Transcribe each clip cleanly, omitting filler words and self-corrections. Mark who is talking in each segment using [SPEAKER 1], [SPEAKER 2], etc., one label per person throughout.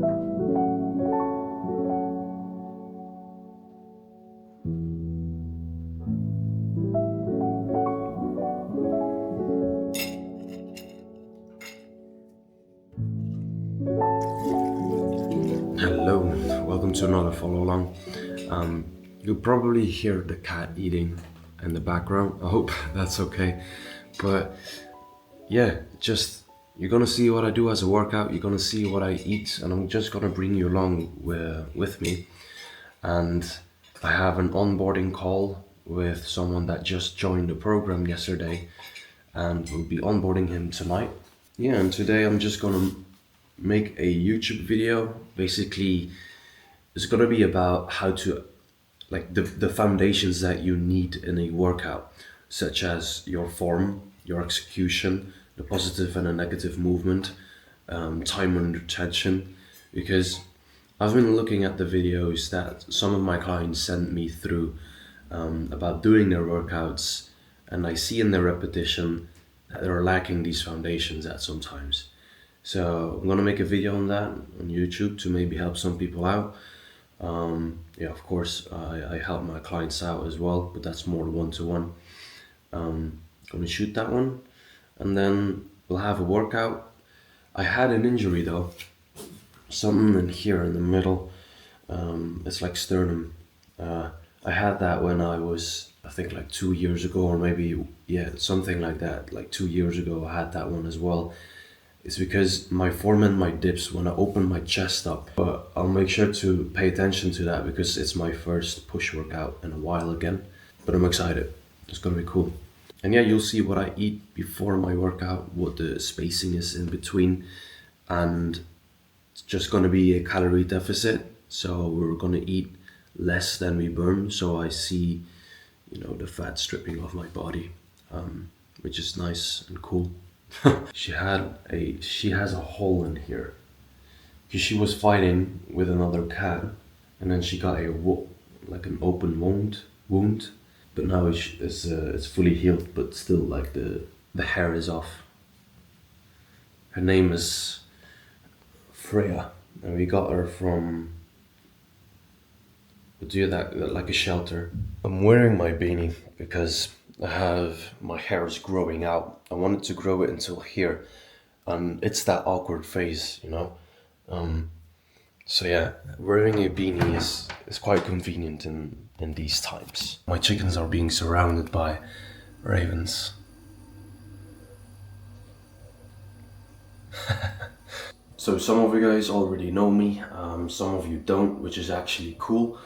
[SPEAKER 1] Hello, welcome to another follow along. You'll probably hear the cat eating in the background. I hope that's okay. But yeah, just you're gonna see what I do as a workout, you're gonna see what I eat, and I'm just gonna bring you along with me. And I have an onboarding call with someone that just joined the program yesterday, and we'll be onboarding him tonight. Yeah, and today I'm just gonna make a YouTube video. Basically, it's gonna be about how to like the foundations that you need in a workout, such as your form, your execution, the positive and the negative movement, time under tension. Because I've been looking at the videos that some of my clients sent me through about doing their workouts, and I see in their repetition that they're lacking these foundations at sometimes. So I'm gonna make a video on that on YouTube to maybe help some people out. Yeah, of course, I help my clients out as well, but that's more one-to-one. Gonna shoot that one, and then we'll have a workout. I had an injury though, something in here in the middle. It's like sternum. I had that when I was, I think, like 2 years ago, or maybe, yeah, something like that. Like 2 years ago, I had that one as well. It's because my form and my dips when I open my chest up. But I'll make sure to pay attention to that because it's my first push workout in a while again. But I'm excited. It's gonna be cool. And yeah, you'll see what I eat before my workout, what the spacing is in between, and it's just gonna be a calorie deficit. So we're gonna eat less than we burn. So I see, the fat stripping off my body, which is nice and cool. She has a hole in here because she was fighting with another cat, and then she got like an open wound, but now it's fully healed, but still like the hair is off. Her name is Freya, and we got her from do that like a shelter. I'm wearing my beanie because I have my hair is growing out. I wanted to grow it until here, and it's that awkward phase. So yeah, wearing a beanie is quite convenient in these times. My chickens are being surrounded by ravens. So some of you guys already know me, some of you don't, which is actually cool.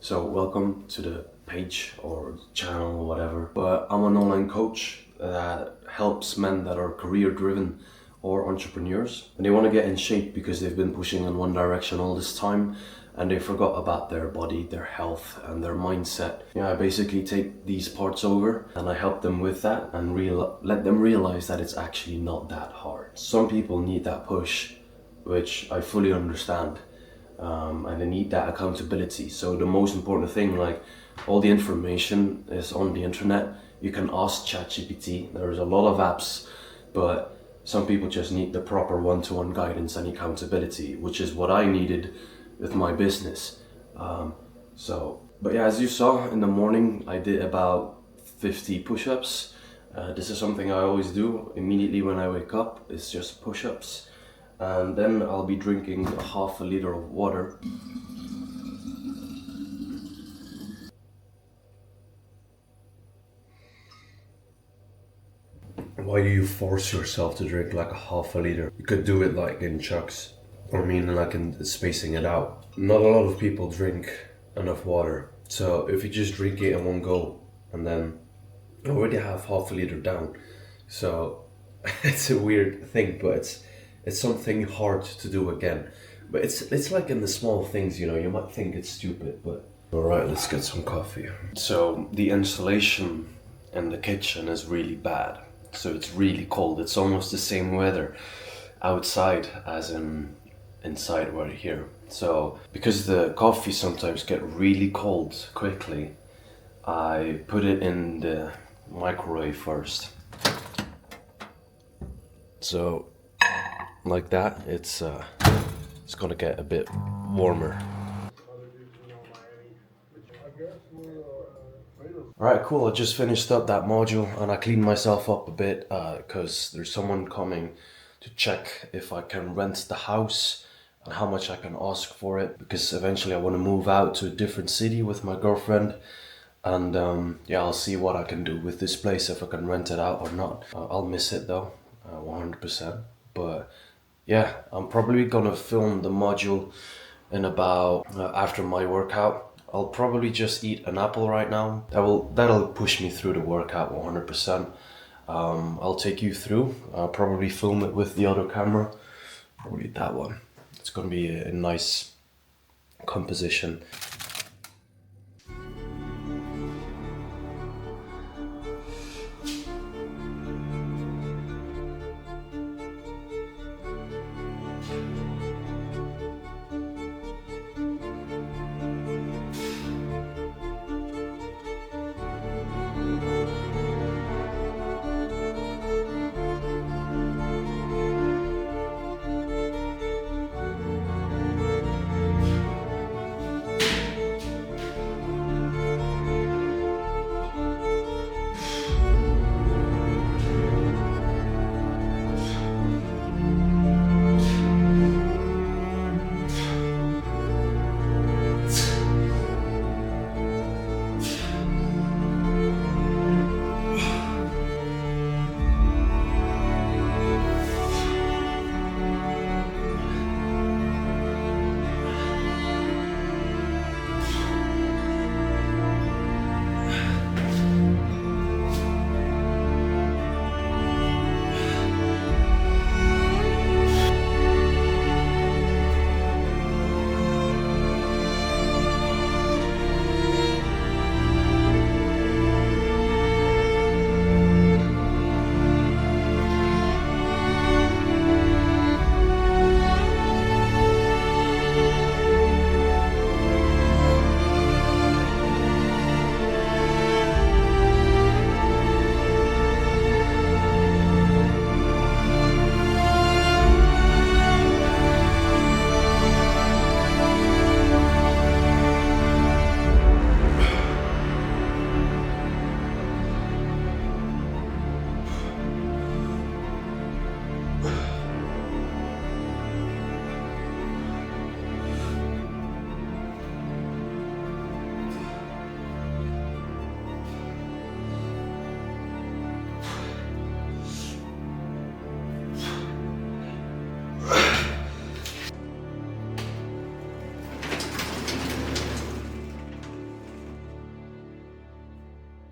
[SPEAKER 1] So welcome to the page or channel or whatever. But I'm an online coach that helps men that are career driven or entrepreneurs, and they want to get in shape because they've been pushing in one direction all this time and they forgot about their body, their health and their mindset. Yeah, I basically take these parts over and I help them with that and let them realize that it's actually not that hard. Some people need that push, which I fully understand. And they need that accountability. So the most important thing, like all the information is on the internet. You can ask ChatGPT. There's a lot of apps, but some people just need the proper one-to-one guidance and accountability, which is what I needed with my business. But yeah, as you saw in the morning, I did about 50 push-ups. This is something I always do immediately when I wake up. It's just push-ups. And then I'll be drinking half a liter of water. Why do you force yourself to drink like a half a liter? You could do it like in chunks. I mean, like in spacing it out. Not a lot of people drink enough water. So if you just drink it in one go, and then I already have half a liter down. So it's a weird thing, but it's something hard to do again. But it's like in the small things, you might think it's stupid, but alright, let's get some coffee. So the insulation in the kitchen is really bad. So it's really cold. It's almost the same weather outside as inside right here. So because the coffee sometimes get really cold quickly, I put it in the microwave first. So like that, it's it's gonna get a bit warmer. Alright, cool. I just finished up that module and I cleaned myself up a bit because there's someone coming to check if I can rent the house and how much I can ask for it, because eventually I want to move out to a different city with my girlfriend. And yeah, I'll see what I can do with this place, if I can rent it out or not. I'll miss it though, 100%. But yeah, I'm probably gonna film the module in about after my workout. I'll probably just eat an apple right now. That'll push me through the workout 100%. I'll take you through. I'll probably film it with the other camera, probably that one. It's gonna be a nice composition.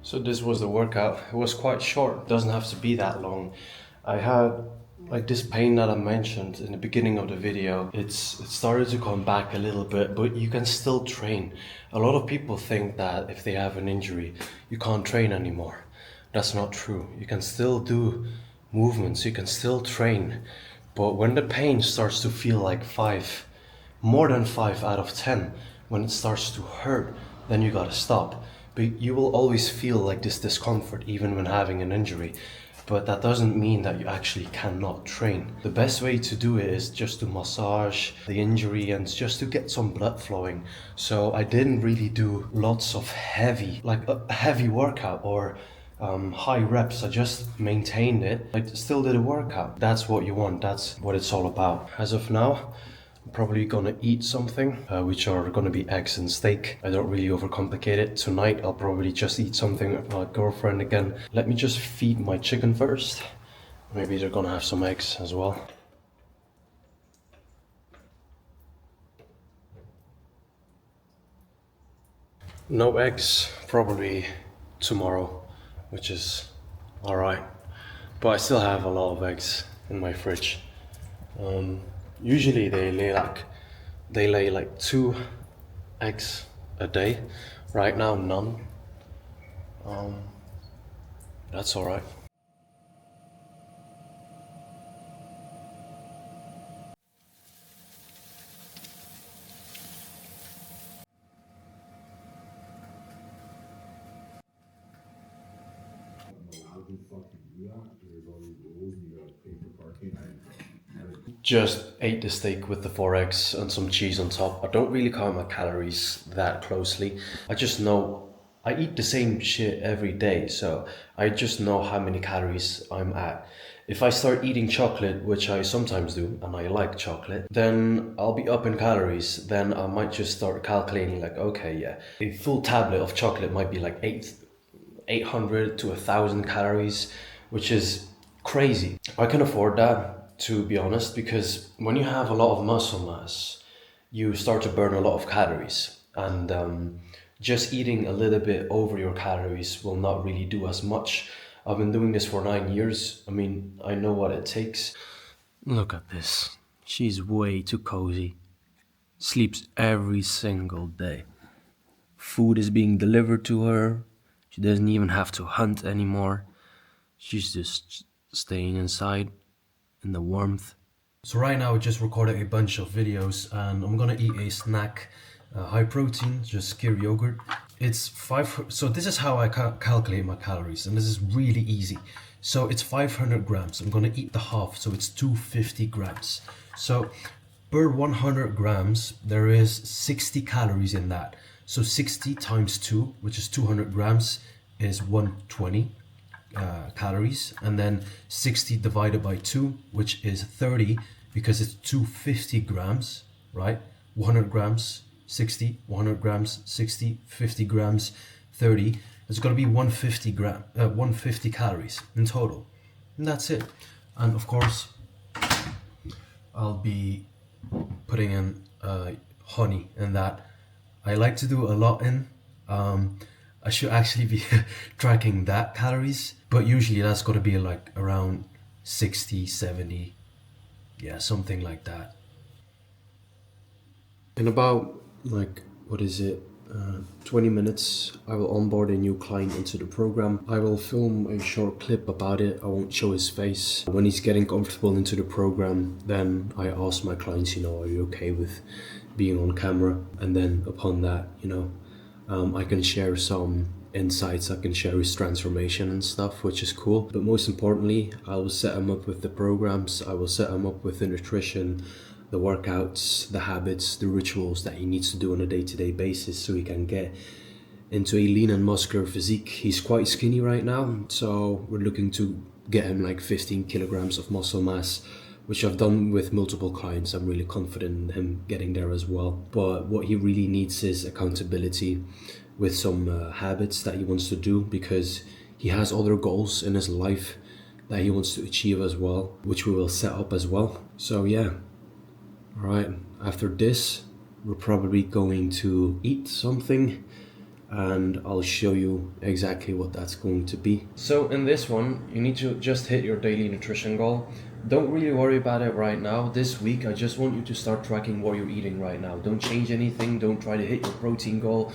[SPEAKER 1] So this was the workout. It was quite short, it doesn't have to be that long. I had like this pain that I mentioned in the beginning of the video. It started to come back a little bit, but you can still train. A lot of people think that if they have an injury, you can't train anymore. That's not true. You can still do movements, you can still train. But when the pain starts to feel like 5, more than 5 out of 10, when it starts to hurt, then you gotta stop. But you will always feel like this discomfort even when having an injury. But that doesn't mean that you actually cannot train. The best way to do it is just to massage the injury and just to get some blood flowing. So I didn't really do lots of heavy, like a heavy workout or high reps. I just maintained it. I still did a workout. That's what you want. That's what it's all about. As of now, I'm probably gonna eat something, which are gonna be eggs and steak. I don't really overcomplicate it. Tonight I'll probably just eat something with my girlfriend again. Let me just feed my chicken first. Maybe they're gonna have some eggs as well. No eggs, probably tomorrow, which is alright. But I still have a lot of eggs in my fridge. Usually they lay like 2 eggs a day. Right now, none. That's alright.
[SPEAKER 2] Allowed to fucking do that. There's all these rules and you gotta pay for parking.
[SPEAKER 1] Just ate the steak with the 4x and some cheese on top. I don't really count my calories that closely. I just know I eat the same shit every day, so I just know how many calories I'm at. If I start eating chocolate, which I sometimes do, and I like chocolate, then I'll be up in calories. Then I might just start calculating like, okay, yeah, a full tablet of chocolate might be like 800 to 1,000 calories, which is crazy. I can afford that, to be honest, because when you have a lot of muscle mass, you start to burn a lot of calories, and just eating a little bit over your calories will not really do as much. I've been doing this for 9 years. I mean, I know what it takes. Look at this. She's way too cozy. Sleeps every single day. Food is being delivered to her. She doesn't even have to hunt anymore. She's just staying inside in the warmth. So right now I just recorded a bunch of videos and I'm gonna eat a snack, high protein, just Kir yogurt. It's so this is how I calculate my calories, and this is really easy. So it's 500 grams. I'm gonna eat the half, so it's 250 grams. So per 100 grams, there is 60 calories in that. So 60 times 2, which is 200 grams, is 120 calories. And then 60 divided by 2, which is 30, because it's 250 grams, right? 100 grams, 60, 100 grams, 60, 50 grams, 30. It's going to be 150 calories in total. And that's it. And of course, I'll be putting in honey in that. I like to do a lot in. I should actually be tracking that calories, but usually that's got to be like around 60, 70, yeah, something like that. In about 20 minutes, I will onboard a new client into the program. I will film a short clip about it. I won't show his face. When he's getting comfortable into the program, then I ask my clients, are you okay with being on camera? And then upon that, I can share some insights, I can share his transformation and stuff, which is cool. But most importantly, I will set him up with the programs, I will set him up with the nutrition, the workouts, the habits, the rituals that he needs to do on a day-to-day basis so he can get into a lean and muscular physique. He's quite skinny right now, so we're looking to get him like 15 kilograms of muscle mass, which I've done with multiple clients. I'm really confident in him getting there as well. But what he really needs is accountability with some habits that he wants to do, because he has other goals in his life that he wants to achieve as well, which we will set up as well. So yeah, all right, after this, we're probably going to eat something and I'll show you exactly what that's going to be. So in this one, you need to just hit your daily nutrition goal. Don't really worry about it right now. This week, I just want you to start tracking what you're eating right now. Don't change anything. Don't try to hit your protein goal.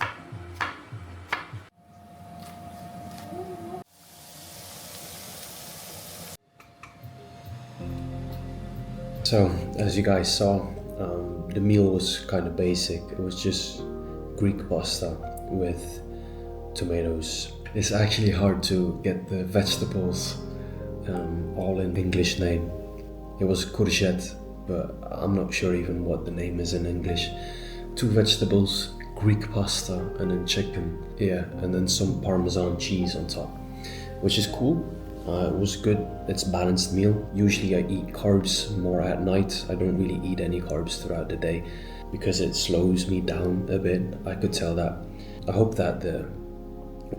[SPEAKER 1] So, as you guys saw, the meal was kind of basic. It was just Greek pasta with tomatoes. It's actually hard to get the vegetables all in English name. It was courgette, but I'm not sure even what the name is in English. 2 vegetables, Greek pasta, and then chicken. Yeah, and then some Parmesan cheese on top, which is cool. It was good. It's a balanced meal. Usually I eat carbs more at night. I don't really eat any carbs throughout the day because it slows me down a bit. I could tell that. I hope that the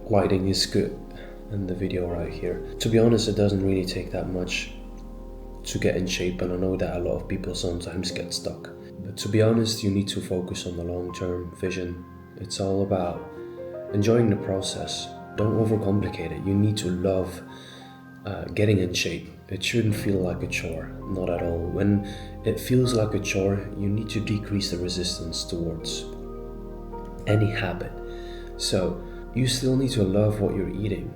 [SPEAKER 1] lighting is good in the video right here. To be honest, it doesn't really take that much to get in shape, and I know that a lot of people sometimes get stuck. But to be honest, you need to focus on the long-term vision. It's all about enjoying the process. Don't overcomplicate it. You need to love getting in shape. It shouldn't feel like a chore, not at all. When it feels like a chore, you need to decrease the resistance towards any habit. So you still need to love what you're eating.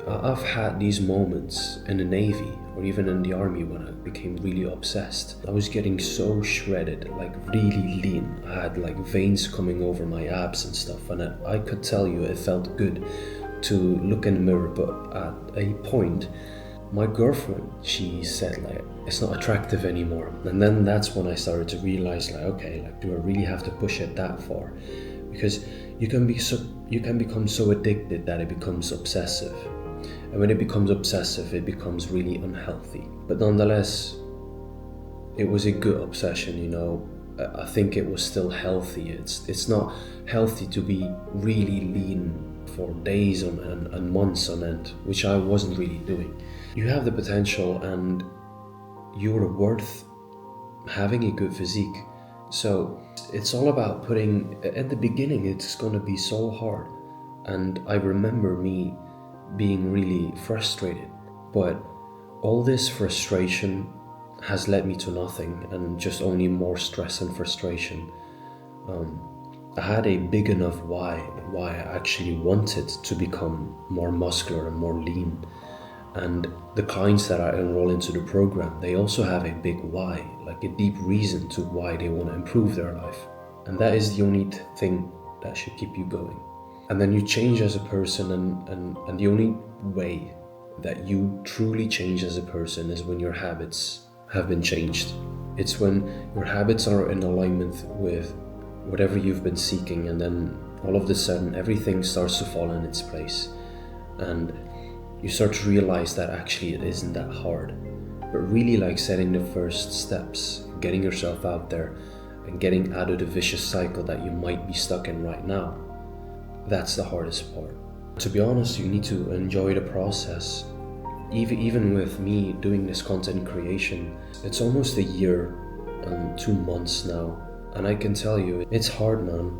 [SPEAKER 1] I've had these moments in the Navy or even in the Army when I became really obsessed. I was getting so shredded, like really lean. I had like veins coming over my abs and stuff, and I could tell you it felt good to look in the mirror, but at a point
[SPEAKER 2] my girlfriend, she said like, it's not attractive anymore. And then that's when I started to realize like, okay, like, do I really have to push it that far? Because you can become so addicted that it becomes obsessive. And when it becomes obsessive, it becomes really unhealthy. But nonetheless, it was a good obsession, you know. I think it was still healthy. It's not healthy to be really lean for days on end and months on end, which I wasn't really doing. You have the potential and you're worth having a good physique. So it's all about putting, at the beginning it's gonna be so hard. And I remember me being really frustrated, but all this frustration has led me to nothing and just only more stress and frustration. I had a big enough why I actually wanted to become more muscular and more lean. And the clients that I enroll into the program, they also have a big why, like a deep reason to why they want to improve their life. And that is the only thing that should keep you going. And then you change as a person, and the only way that you truly change as a person is when your habits have been changed. It's when your habits are in alignment with whatever you've been seeking, and then all of a sudden everything starts to fall in its place. And you start to realize that actually it isn't that hard, but really like setting the first steps, getting yourself out there and getting out of the vicious cycle that you might be stuck in right now. That's the hardest part. To be honest, you need to enjoy the process. Even with me doing this content creation, it's almost a year and 2 months now, and I can tell you, it's hard, man.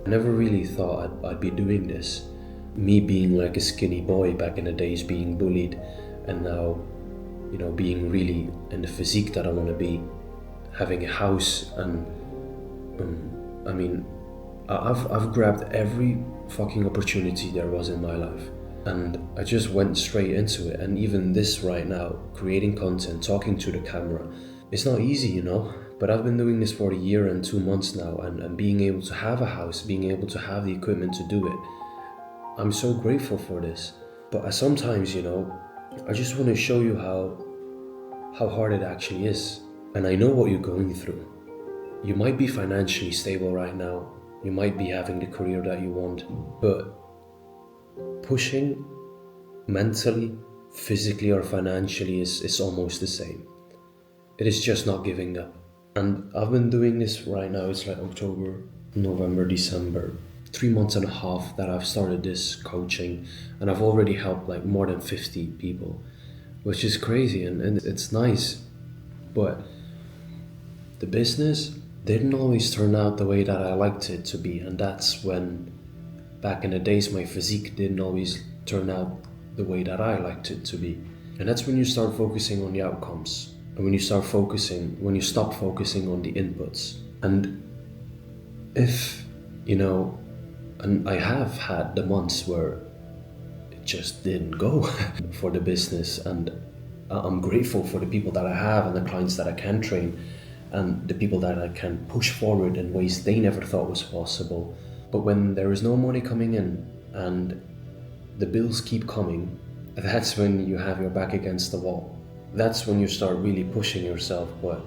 [SPEAKER 2] I never really thought I'd be doing this. Me being like a skinny boy back in the days, being bullied, and now, you know, being really in the physique that I want to be, having a house, and I mean, I've grabbed every fucking opportunity there was in my life. And I just went straight into it. And even this right now, creating content, talking to the camera, it's not easy, you know. But I've been doing this for a year and 2 months now, and being able to have a house, being able to have the equipment to do it, I'm so grateful for this. But sometimes, you know, I just want to show you how hard it actually is. And I know what you're going through. You might be financially stable right now. You might be having the career that you want, but pushing mentally, physically, or financially is almost the same. It is just not giving up. And I've been doing this right now, it's like October, November, December, 3 months and a half that I've started this coaching, and I've already helped like more than 50 people, which is crazy, and it's nice. But the business didn't always turn out the way that I liked it to be, and that's when back in the days, my physique didn't always turn out the way that I liked it to be. And that's when you start focusing on the outcomes. And when you stop focusing on the inputs. And if, you know, and I have had the months where it just didn't go for the business. And I'm grateful for the people that I have and the clients that I can train and the people that I can push forward in ways they never thought was possible. But when there is no money coming in and the bills keep coming, that's when you have your back against the wall. That's when you start really pushing yourself, but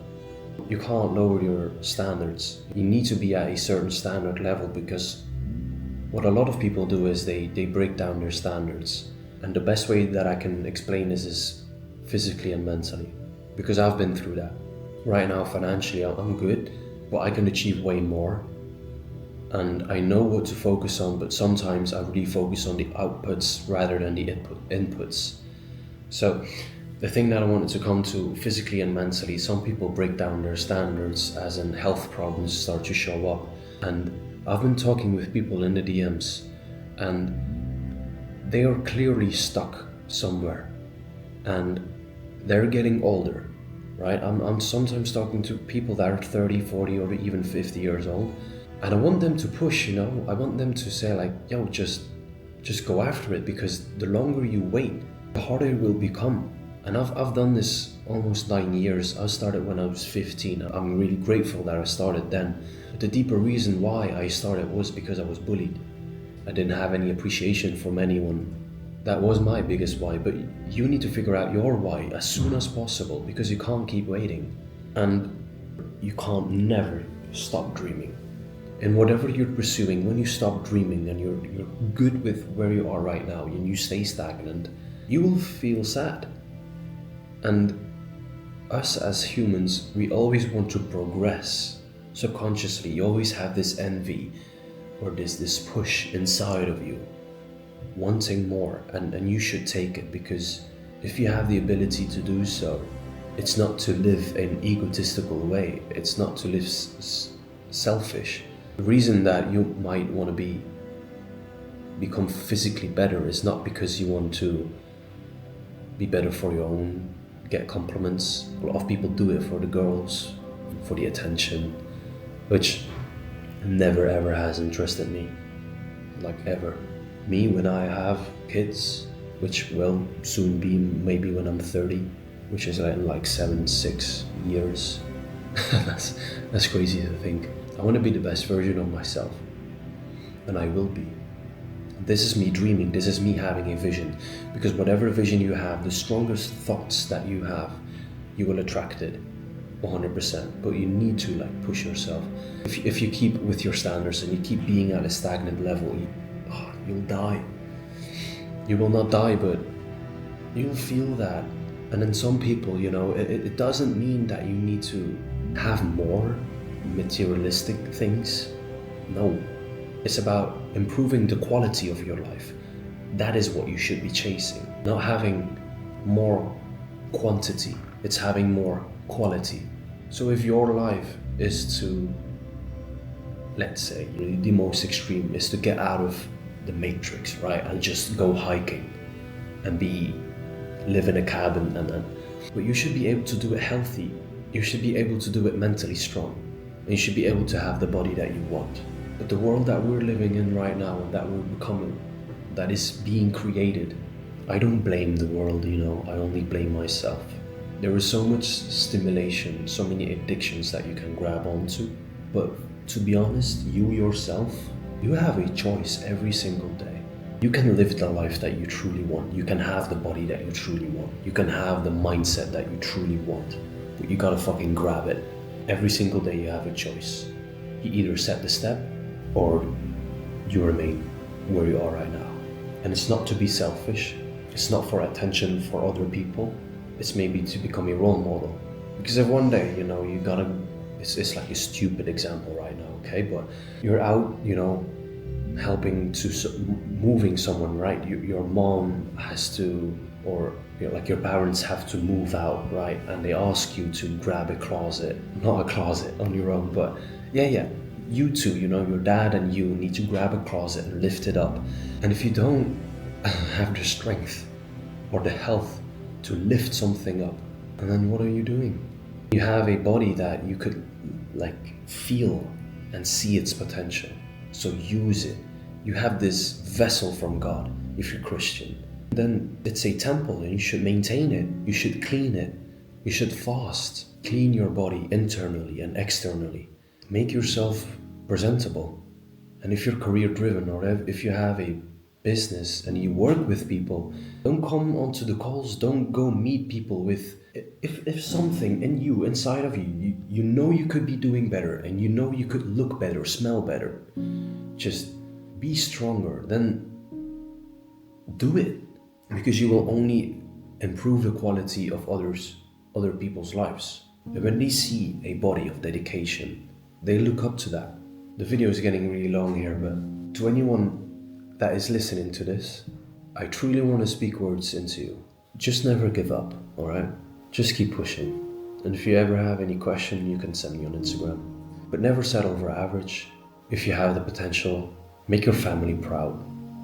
[SPEAKER 2] you can't lower your standards. You need to be at a certain standard level, because what a lot of people do is they break down their standards. And the best way that I can explain this is physically and mentally, because I've been through that. Right now, financially, I'm good, but I can achieve way more. And I know what to focus on, but sometimes I really focus on the outputs rather than the inputs. So the thing that I wanted to come to, physically and mentally, some people break down their standards as in health problems start to show up. And I've been talking with people in the DMs, and they are clearly stuck somewhere, and they're getting older, right? I'm sometimes talking to people that are 30, 40, or even 50 years old. And I want them to push, you know, I want them to say like, yo, just go after it, because the longer you wait, the harder it will become. And I've done this almost 9 years. I started when I was 15. I'm really grateful that I started then. But the deeper reason why I started was because I was bullied. I didn't have any appreciation from anyone That was my biggest why, but you need to figure out your why as soon as possible, because you can't keep waiting. And you can't never stop dreaming. And whatever you're pursuing, when you stop dreaming and you're good with where you are right now and you stay stagnant, you will feel sad. And us as humans, we always want to progress. Subconsciously, you always have this envy or this push inside of you, wanting more, and you should take it, because if you have the ability to do so, it's not to live in egotistical way, it's not to live selfish. The reason that you might want to become physically better is not because you want to be better for your own, get compliments. A lot of people do it for the girls, for the attention, which never ever has interested me, like ever. Me, when I have kids, which will soon be maybe when I'm 30, which is in like 6 years. that's crazy to think. I want to be the best version of myself, and I will be. This is me dreaming, this is me having a vision, because whatever vision you have, the strongest thoughts that you have, you will attract it 100%, but you need to like push yourself. If you keep with your standards and you keep being at a stagnant level, you'll die. You will not die, but you'll feel that. And then some people, it doesn't mean that you need to have more materialistic things. No, it's about improving the quality of your life. That is what you should be chasing. Not having more quantity, it's having more quality. So if your life is to, let's say, the most extreme is to get out of the matrix, right, and just go hiking and live in a cabin, but you should be able to do it healthy. You should be able to do it mentally strong, and you should be able to have the body that you want. But the world that we're living in right now and that we're becoming, that is being created, I don't blame the world, I only blame myself. There is so much stimulation, so many addictions that you can grab onto, but to be honest, you yourself, you have a choice every single day. You can live the life that you truly want. You can have the body that you truly want. You can have the mindset that you truly want. But you gotta fucking grab it. Every single day you have a choice. You either set the step or you remain where you are right now. And it's not to be selfish. It's not for attention for other people. It's maybe to become a role model. Because if one day, you gotta, it's like a stupid example right now, okay? But you're out, helping to moving someone, right? Your mom has to, or like your parents have to move out, right? And they ask you to grab a closet, not a closet on your own, but yeah, you two, your dad and you need to grab a closet and lift it up. And if you don't have the strength or the health to lift something up, and then what are you doing? You have a body that you could like feel and see its potential. So use it. You have this vessel from God, if you're Christian. Then it's a temple and you should maintain it. You should clean it. You should fast. Clean your body internally and externally. Make yourself presentable. And if you're career driven, or if you have a business and you work with people, don't come onto the calls, don't go meet people with, if something in you, inside of you, you could be doing better, and you could look better, smell better, just be stronger, then do it, because you will only improve the quality of other people's lives. And when they see a body of dedication, they look up to that. The video is getting really long here, but to anyone that is listening to this, I truly want to speak words into you. Just never give up, alright? Just keep pushing. And if you ever have any question, you can send me on Instagram. But never settle for average. If you have the potential, make your family proud.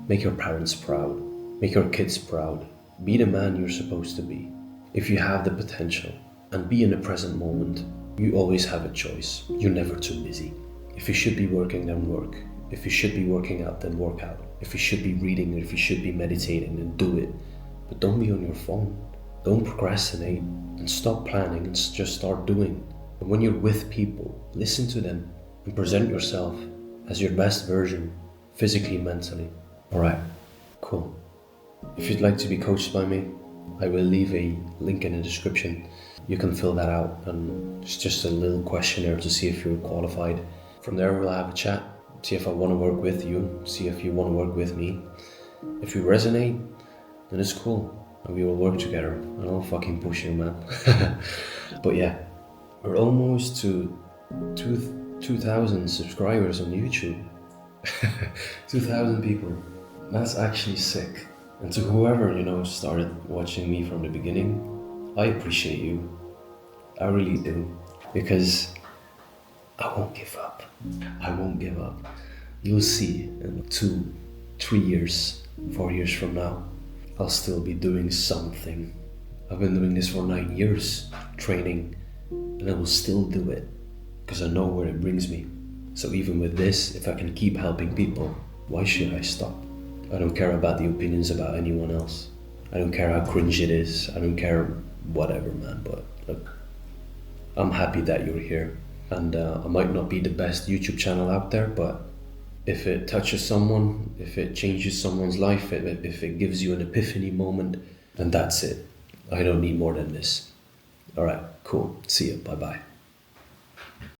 [SPEAKER 2] Make your parents proud. Make your kids proud. Be the man you're supposed to be. If you have the potential, and be in the present moment, you always have a choice. You're never too busy. If you should be working, then work. If you should be working out, then work out. If you should be reading, or if you should be meditating, then do it. But don't be on your phone. Don't procrastinate, and stop planning and just start doing. And when you're with people, listen to them and present yourself as your best version, physically, mentally. Alright, cool. If you'd like to be coached by me, I will leave a link in the description. You can fill that out, and it's just a little questionnaire to see if you're qualified. From there, we'll have a chat, see if I want to work with you, see if you want to work with me. If we resonate, then it's cool, and we will work together, and I'll fucking push you, man. But yeah, we're almost to 2,000 subscribers on YouTube. 2,000 people. That's actually sick. And to whoever, started watching me from the beginning, I appreciate you. I really do. Because I won't give up. I won't give up. You'll see in 2, 3 years, 4 years from now, I'll still be doing something. I've been doing this for 9 years, training, and I will still do it because I know where it brings me. So even with this, if I can keep helping people, why should I stop? I don't care about the opinions about anyone else. I don't care how cringe it is. I don't care whatever, man. But look, I'm happy that you're here. And I might not be the best YouTube channel out there, but if it touches someone, if it changes someone's life, if it gives you an epiphany moment, then that's it. I don't need more than this. All right, cool. See you. Bye-bye.